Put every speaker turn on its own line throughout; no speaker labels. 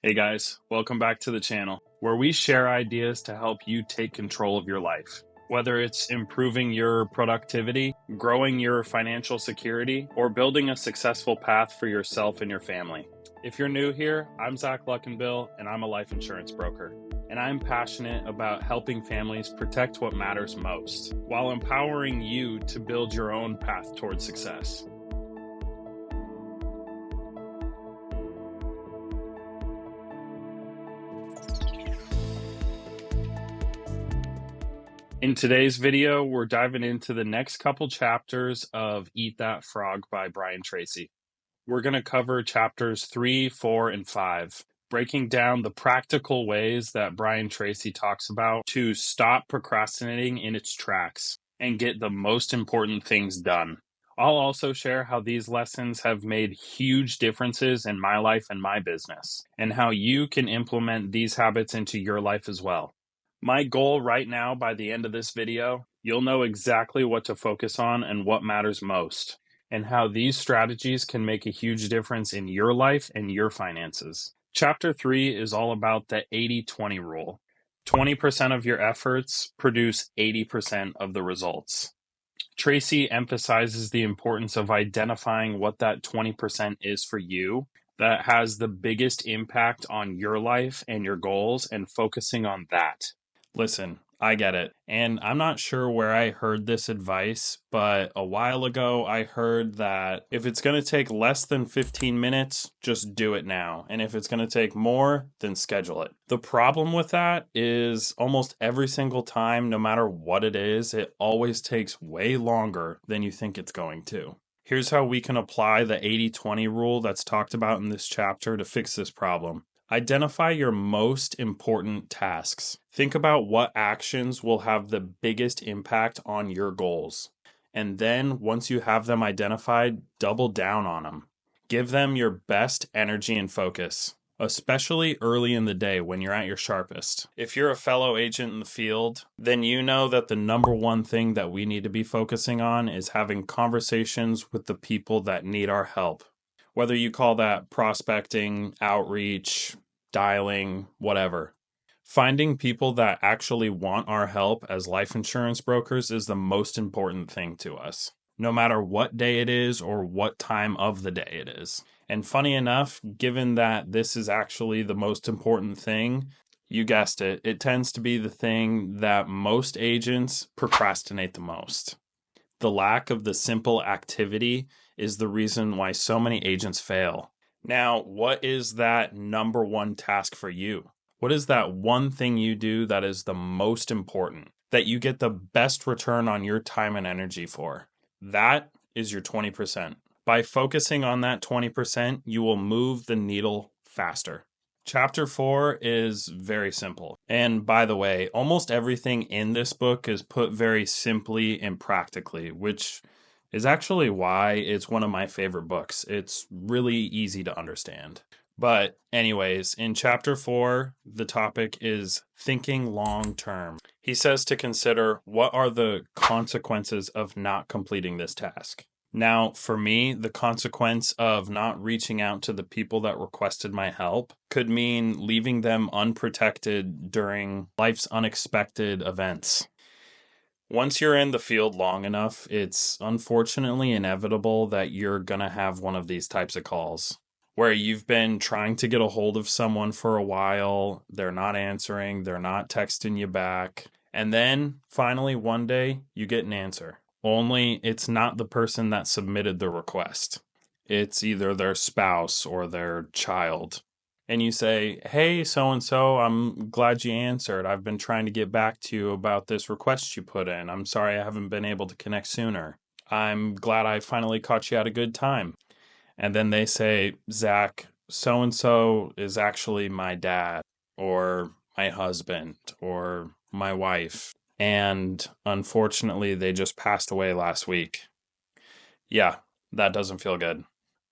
Hey guys, welcome back to the channel, where we share ideas to help you take control of your life. Whether it's improving your productivity, growing your financial security, or building a successful path for yourself and your family. If you're new here, I'm Zach Luckenbill, and I'm a life insurance broker. And I'm passionate about helping families protect what matters most, while empowering you to build your own path towards success. In today's video, we're diving into the next couple chapters of Eat That Frog by Brian Tracy. We're going to cover chapters 3, 4, and 5, breaking down the practical ways that Brian Tracy talks about to stop procrastinating in its tracks and get the most important things done. I'll also share how these lessons have made huge differences in my life and my business, and how you can implement these habits into your life as well. My goal right now, by the end of this video, you'll know exactly what to focus on and what matters most, and how these strategies can make a huge difference in your life and your finances. Chapter 3 is all about the 80-20 rule. 20% of your efforts produce 80% of the results. Tracy emphasizes the importance of identifying what that 20% is for you that has the biggest impact on your life and your goals, and focusing on that. Listen, I get it. And I'm not sure where I heard this advice, but a while ago I heard that if it's going to take less than 15 minutes, just do it now. And if it's going to take more, then schedule it. The problem with that is almost every single time, no matter what it is, it always takes way longer than you think it's going to. Here's how we can apply the 80-20 rule that's talked about in this chapter to fix this problem. Identify your most important tasks. Think about what actions will have the biggest impact on your goals. And then, once you have them identified, double down on them. Give them your best energy and focus, especially early in the day when you're at your sharpest. If you're a fellow agent in the field, then you know that the number one thing that we need to be focusing on is having conversations with the people that need our help. Whether you call that prospecting, outreach, dialing, whatever. Finding people that actually want our help as life insurance brokers is the most important thing to us, no matter what day it is or what time of the day it is. And funny enough, given that this is actually the most important thing, you guessed it, it tends to be the thing that most agents procrastinate the most. The lack of the simple activity is the reason why so many agents fail. Now, what is that number one task for you? What is that one thing you do that is the most important, that you get the best return on your time and energy for? That is your 20%. By focusing on that 20%, you will move the needle faster. Chapter 4 is very simple. And by the way, almost everything in this book is put very simply and practically, which is actually why it's one of my favorite books. It's really easy to understand. But anyways, in chapter 4, the topic is thinking long term. He says to consider what are the consequences of not completing this task. Now, for me, the consequence of not reaching out to the people that requested my help could mean leaving them unprotected during life's unexpected events. Once you're in the field long enough, it's unfortunately inevitable that you're going to have one of these types of calls where you've been trying to get a hold of someone for a while, they're not answering, they're not texting you back, and then finally one day you get an answer. Only it's not the person that submitted the request. It's either their spouse or their child. And you say, hey, so-and-so, I'm glad you answered. I've been trying to get back to you about this request you put in. I'm sorry I haven't been able to connect sooner. I'm glad I finally caught you at a good time. And then they say, Zach, so-and-so is actually my dad or my husband or my wife. And unfortunately, they just passed away last week. Yeah, that doesn't feel good.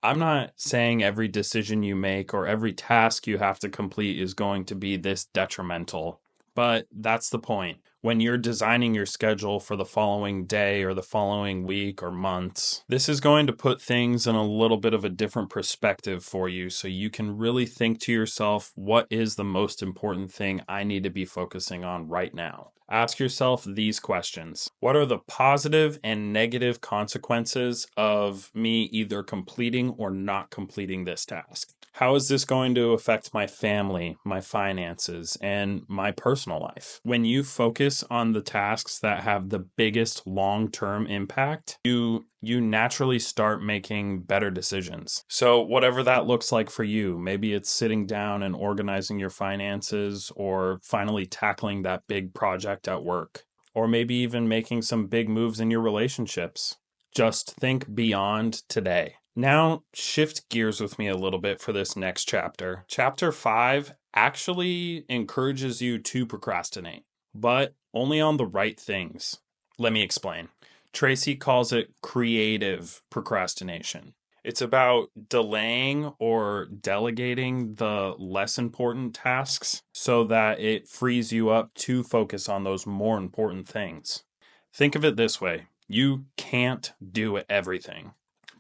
I'm not saying every decision you make or every task you have to complete is going to be this detrimental, but that's the point. when you're designing your schedule for the following day or the following week or months. This is going to put things in a little bit of a different perspective for you so you can really think to yourself, what is the most important thing I need to be focusing on right now? Ask yourself these questions. What are the positive and negative consequences of me either completing or not completing this task? How is this going to affect my family, my finances, and my personal life? When you focus on the tasks that have the biggest long-term impact, you naturally start making better decisions. So whatever that looks like for you, maybe it's sitting down and organizing your finances, or finally tackling that big project at work, or maybe even making some big moves in your relationships. Just think beyond today. Now, shift gears with me a little bit for this next chapter. Chapter 5 actually encourages you to procrastinate, but only on the right things. Let me explain. Tracy calls it creative procrastination. It's about delaying or delegating the less important tasks so that it frees you up to focus on those more important things. Think of it this way. You can't do everything,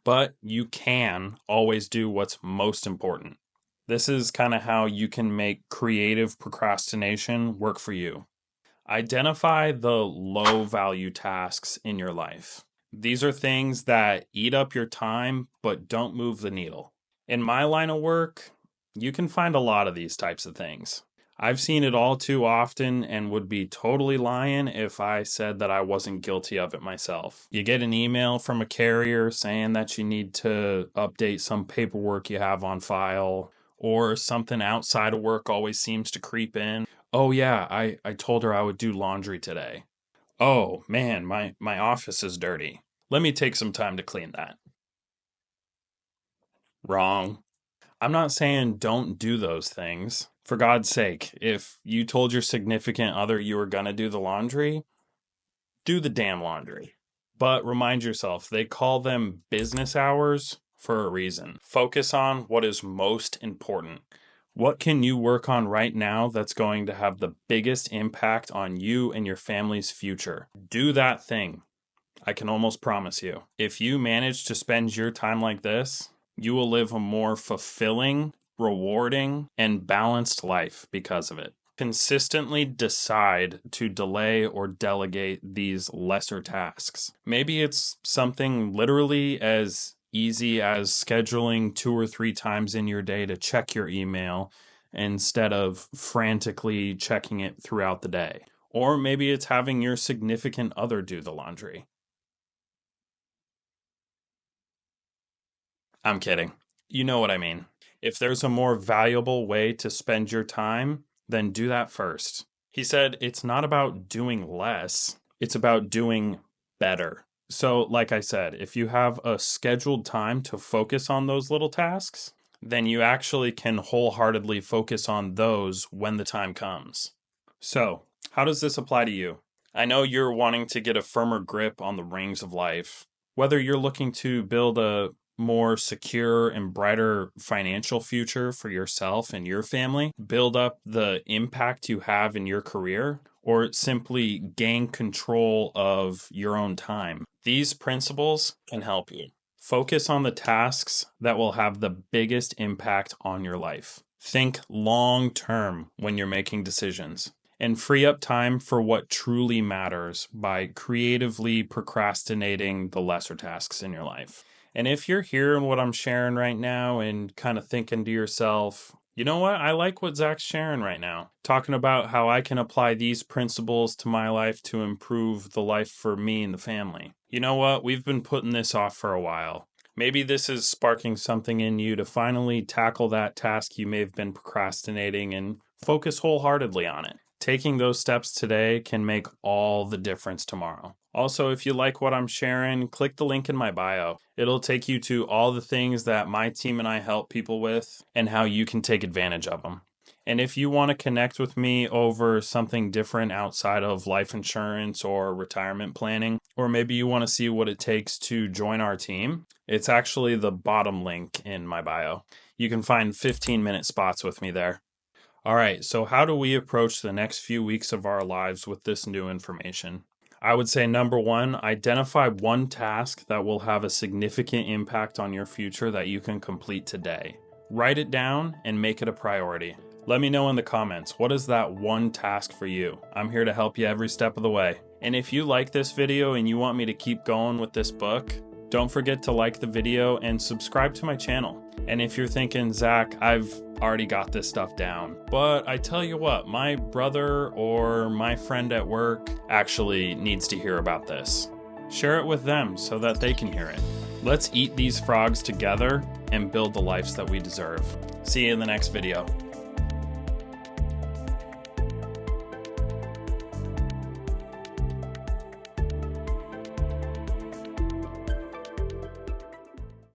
but you can always do what's most important. This is kind of how you can make creative procrastination work for you. Identify the low value tasks in your life. These are things that eat up your time but don't move the needle. In my line of work, you can find a lot of these types of things. I've seen it all too often and would be totally lying if I said that I wasn't guilty of it myself. You get an email from a carrier saying that you need to update some paperwork you have on file, or something outside of work always seems to creep in. Oh yeah, I told her I would do laundry today. Oh man, my office is dirty. Let me take some time to clean that. Wrong. I'm not saying don't do those things. For God's sake, if you told your significant other you were gonna do the laundry, do the damn laundry. But remind yourself, they call them business hours for a reason. Focus on what is most important. What can you work on right now that's going to have the biggest impact on you and your family's future? Do that thing. I can almost promise you. If you manage to spend your time like this, you will live a more fulfilling, rewarding, and balanced life because of it. Consistently decide to delay or delegate these lesser tasks. Maybe it's something literally as easy as scheduling 2 or 3 times in your day to check your email instead of frantically checking it throughout the day. Or maybe it's having your significant other do the laundry. I'm kidding. You know what I mean. If there's a more valuable way to spend your time, then do that first. He said it's not about doing less, it's about doing better. So, like I said, if you have a scheduled time to focus on those little tasks, then you actually can wholeheartedly focus on those when the time comes. So, how does this apply to you? I know you're wanting to get a firmer grip on the reins of life. Whether you're looking to build a more secure and brighter financial future for yourself and your family, build up the impact you have in your career, or simply gain control of your own time, these principles can help you. Focus on the tasks that will have the biggest impact on your life. Think long term when you're making decisions, and free up time for what truly matters by creatively procrastinating the lesser tasks in your life. And if you're hearing what I'm sharing right now and kind of thinking to yourself, you know what? I like what Zach's sharing right now. Talking about how I can apply these principles to my life to improve the life for me and the family. You know what? We've been putting this off for a while. Maybe this is sparking something in you to finally tackle that task you may have been procrastinating and focus wholeheartedly on it. Taking those steps today can make all the difference tomorrow. Also, if you like what I'm sharing, click the link in my bio. It'll take you to all the things that my team and I help people with and how you can take advantage of them. And if you want to connect with me over something different outside of life insurance or retirement planning, or maybe you want to see what it takes to join our team, it's actually the bottom link in my bio. You can find 15-minute spots with me there. All right, so how do we approach the next few weeks of our lives with this new information? I would say number one, identify one task that will have a significant impact on your future that you can complete today. Write it down and make it a priority. Let me know in the comments, what is that one task for you? I'm here to help you every step of the way. And if you like this video and you want me to keep going with this book, don't forget to like the video and subscribe to my channel. And if you're thinking, Zach, I've already got this stuff down, but I tell you what, my brother or my friend at work actually needs to hear about this. Share it with them so that they can hear it. Let's eat these frogs together and build the lives that we deserve. See you in the next video.